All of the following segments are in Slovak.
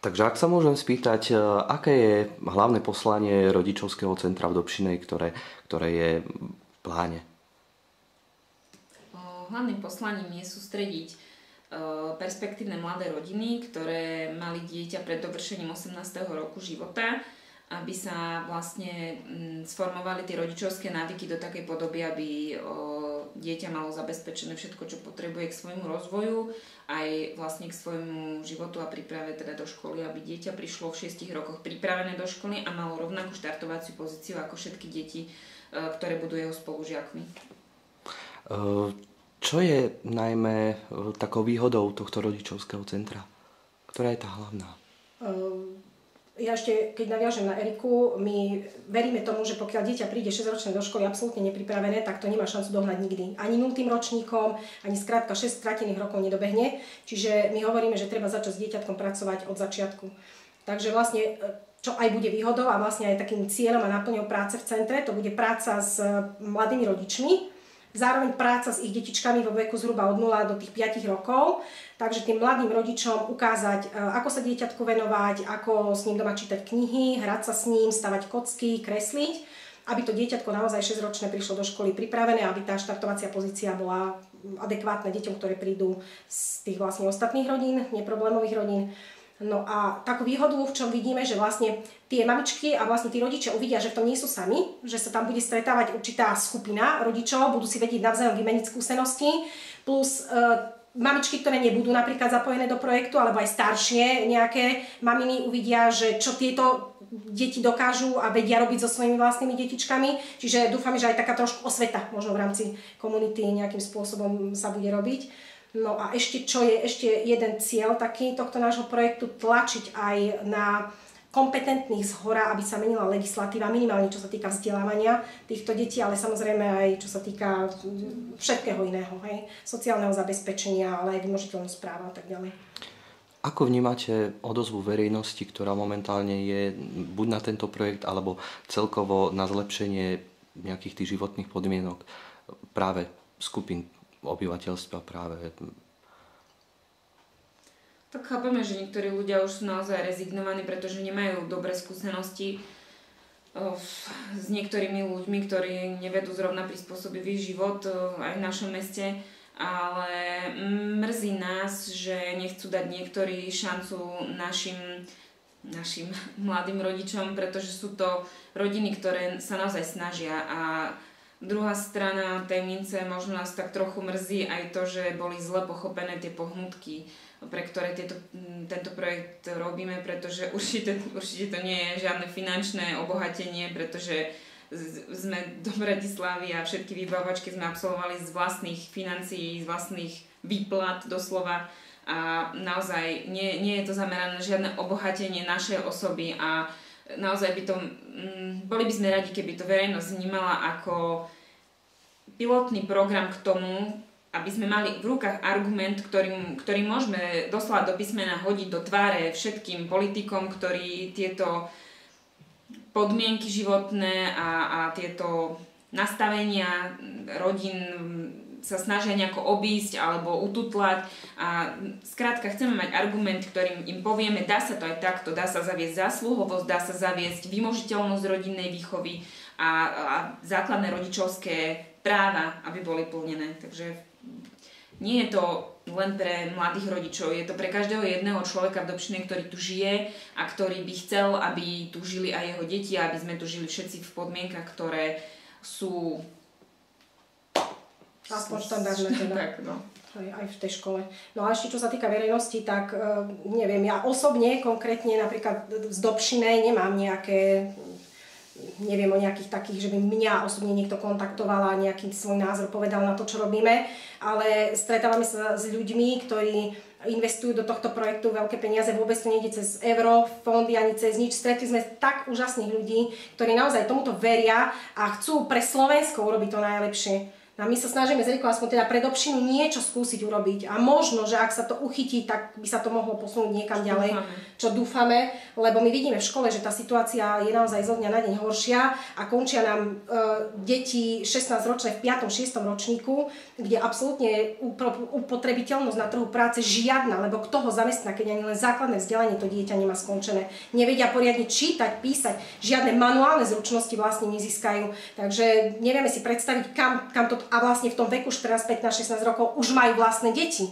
Takže ak sa môžem spýtať, aké je hlavné poslanie rodičovského centra v Dobšinej, ktoré je v pláne? Hlavným poslaním je sústrediť perspektívne mladé rodiny, ktoré mali dieťa pred dovršením 18. roku života, aby sa vlastne sformovali tie rodičovské návyky do takej podoby, aby dieťa malo zabezpečené všetko, čo potrebuje k svojmu rozvoju, aj vlastne k svojmu životu a príprave teda do školy, aby dieťa prišlo v 6 rokoch pripravené do školy a malo rovnakú štartovaciu pozíciu ako všetky deti, ktoré budú jeho spolužiakmi. Čo je najmä takou výhodou tohto rodičovského centra? Ktorá je tá hlavná? Ja ešte, keď naviažem na Eriku, my veríme tomu, že pokiaľ dieťa príde 6-ročné do školy absolútne nepripravené, tak to nemá šancu dohnať nikdy. Ani 0. ročníkom, ani skrátka 6 stratených rokov nedobehne. Čiže my hovoríme, že treba začať s dieťatkom pracovať od začiatku. Takže vlastne, čo aj bude výhodou a vlastne aj takým cieľom a náplňou práce v centre, to bude práca s mladými rodičmi, zároveň práca s ich detičkami vo veku zhruba od 0 do tých 5 rokov. Takže tým mladým rodičom ukázať, ako sa dieťatku venovať, ako s ním doma čítať knihy, hrať sa s ním, stavať kocky, kresliť, aby to dieťatko naozaj 6-ročné prišlo do školy pripravené, aby tá štartovacia pozícia bola adekvátna deťom, ktoré prídu z tých vlastne ostatných rodín, neproblémových rodín. No a takú výhodu, v čom vidíme, že vlastne tie mamičky a vlastne tí rodičia uvidia, že v tom nie sú sami, že sa tam bude stretávať určitá skupina rodičov, budú si vedieť navzájom vymeniť skúsenosti, plus mamičky, ktoré nebudú napríklad zapojené do projektu, alebo aj staršie nejaké maminy uvidia, že čo tieto deti dokážu a vedia robiť so svojimi vlastnými detičkami. Čiže dúfam, že aj taká trošku osveta možno v rámci komunity nejakým spôsobom sa bude robiť. No a ešte, čo je ešte jeden cieľ taký tohto nášho projektu, tlačiť aj na kompetentných zhora, aby sa menila legislatíva, minimálne čo sa týka vzdelávania týchto detí, ale samozrejme aj čo sa týka všetkého iného, hej? Sociálneho zabezpečenia, ale aj vymožiteľnosť práva a tak ďalej. Ako vnímate odozvu verejnosti, ktorá momentálne je buď na tento projekt, alebo celkovo na zlepšenie nejakých tých životných podmienok práve skupín obyvateľstva práve? Tak chápeme, že niektorí ľudia už sú naozaj rezignovaní, pretože nemajú dobré skúsenosti s niektorými ľuďmi, ktorí nevedú zrovna prispôsobivý život aj v našom meste, ale mrzí nás, že nechcú dať niektorí šancu našim mladým rodičom, pretože sú to rodiny, ktoré sa naozaj snažia. A druhá strana tej mince možno nás tak trochu mrzí aj to, že boli zle pochopené tie pohnutky, pre ktoré tento projekt robíme, pretože určite to nie je žiadne finančné obohatenie, pretože sme do Bratislavy a všetky vybavovačky sme absolvovali z vlastných financií, z vlastných výplat doslova a naozaj nie je to zamerané na žiadne obohatenie našej osoby a naozaj boli by sme radi, keby to verejnosť vnímala ako pilotný program k tomu, aby sme mali v rukách argument, ktorý môžeme doslova do písmena hodiť do tváre všetkým politikom, ktorí tieto podmienky životné a tieto nastavenia rodín sa snažia nejako obísť alebo ututlať. A skrátka chceme mať argument, ktorým im povieme, dá sa to aj takto, dá sa zaviesť zásluhovosť, dá sa zaviesť vymožiteľnosť rodinnej výchovy a základné rodičovské práva, aby boli plnené. Takže nie je to len pre mladých rodičov, je to pre každého jedného človeka v Dobšine, ktorý tu žije a ktorý by chcel, aby tu žili aj jeho deti a aby sme tu žili všetci v podmienkach, ktoré sú aspoň štandardné teda. Tak, no. Aj v tej škole. No a ešte čo sa týka verejnosti, tak neviem, ja osobne konkrétne napríklad z Dobšinej nemám nejaké, neviem o nejakých takých, že by mňa osobne niekto kontaktoval a nejaký svoj názor povedal na to, čo robíme, ale stretávame sa s ľuďmi, ktorí investujú do tohto projektu veľké peniaze, vôbec to nejde cez eurofondy ani cez nič. Stretli sme tak úžasných ľudí, ktorí naozaj tomuto veria a chcú pre Slovensko urobiť to najlepšie. A my sa snažíme z Erikou aspoň teda pred obšinu niečo skúsiť urobiť. A možno, že ak sa to uchytí, tak by sa to mohlo posunúť niekam ďalej. Čo dúfame, lebo my vidíme v škole, že tá situácia je naozaj zo dňa na deň horšia a končia nám deti 16-ročné v 5. 6. ročníku, kde absolútne upotrebiteľnosť na trhu práce žiadna, lebo kto ho zamestná, keď ani len základné vzdelanie to dieťa nemá skončené. Nevedia poriadne čítať, písať, žiadne manuálne zručnosti vlastne nezískajú. Takže nevieme si predstaviť, kam to, a vlastne v tom veku 14, 15, 16 rokov už majú vlastné deti.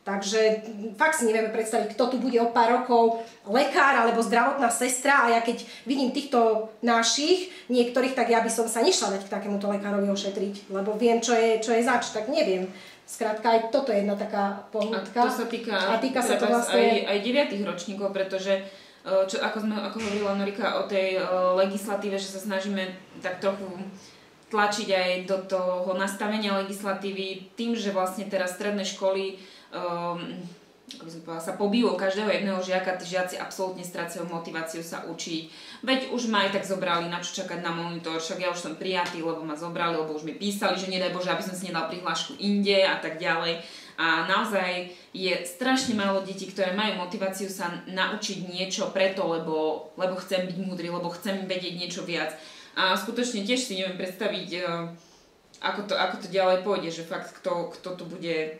Takže fakt si nevieme predstaviť, kto tu bude o pár rokov, lekár alebo zdravotná sestra, a ja keď vidím týchto našich, niektorých, tak ja by som sa nešla dať k takémuto lekárovi ošetriť, lebo viem, čo je zač, tak neviem. Skrátka, aj toto je jedna taká pohľadka. A to sa týka sa to vlastne aj 9. ročníkov, pretože ako hovorila Norika o tej legislatíve, že sa snažíme tak trochu tlačiť aj do toho nastavenia legislatívy tým, že vlastne teraz stredné školy sa pobijú o každého jedného žiaka, tí žiaci absolútne strácajú motiváciu sa učiť. Veď už ma aj tak zobrali, na čo čakať na monitor, však ja už som prijatý, lebo ma zobrali, lebo už mi písali, že nedaj Bože, aby som si nedal prihlášku inde a tak ďalej. A naozaj je strašne málo detí, ktoré majú motiváciu sa naučiť niečo preto, lebo chcem byť múdry, lebo chcem vedieť niečo viac. A skutočne tiež si neviem predstaviť, ako to ďalej pôjde, že fakt kto tu bude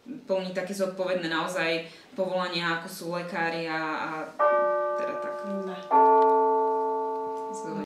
plniť také zodpovedné naozaj povolania, ako sú lekári a teda tak.